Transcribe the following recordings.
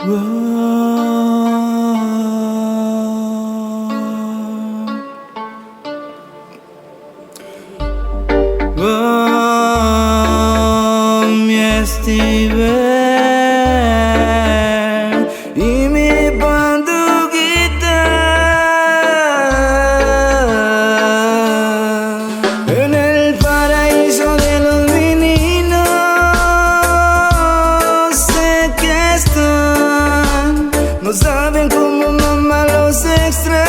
Mi Steven y mi panduquita en el paraíso de los meninos. Sé que están, no saben cómo mamá los extraña.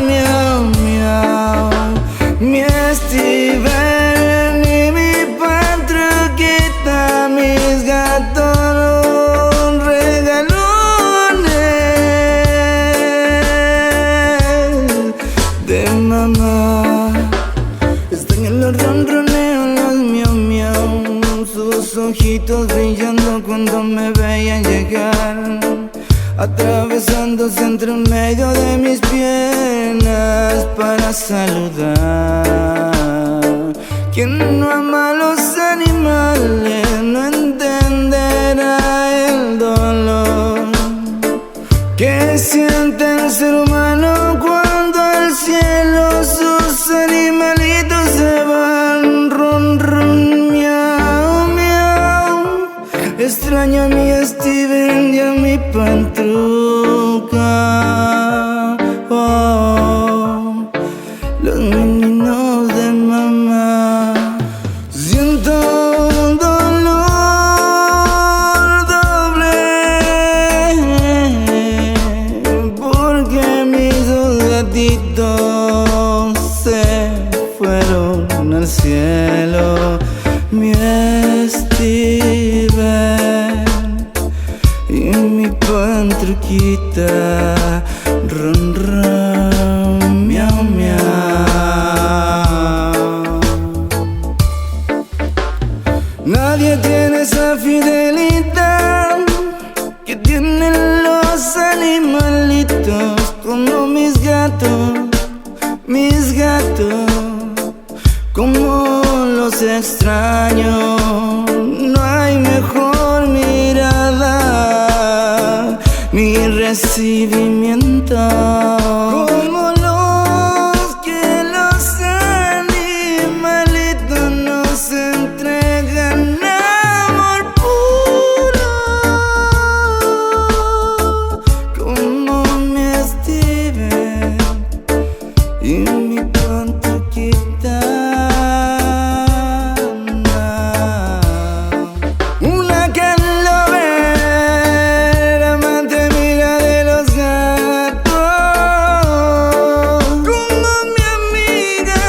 Miau, miau, mi Steven y mi patruquita, mis gatos regalones de mamá. Están en los ronroneos, los miau miau, sus ojitos brillando cuando me veían llegar, atravesándose entre un medio de mis piernas para saludar. Quien no ama a los animales no entenderá el dolor que siente el ser humano cuando al cielo sus animalitos se van. Ron, ron, miau, miau. Extraño a mi Steven y a mi pantruca. Oh, los meninos de mamá. Siento un dolor doble porque mis dos gatitos se fueron al cielo. Mi Steven y mi pantruquita. Ron, ron, miau, miau. Nadie tiene esa fidelidad que tienen los animalitos como mis gatos, como los extraño. No hay mejor mirada ni recibimiento como los que los animalitos nos entregan. Amor puro como mi Steven y mi pantruquita. Una cat lover, amante mira de los gatos, como mi amiga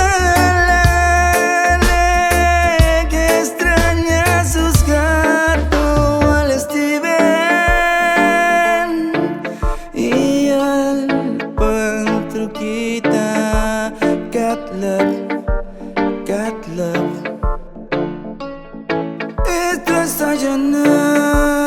Lale, que extraña a sus gatos, al Steven y al pantruquita. Cat love, cat love. Esto es Sayonara.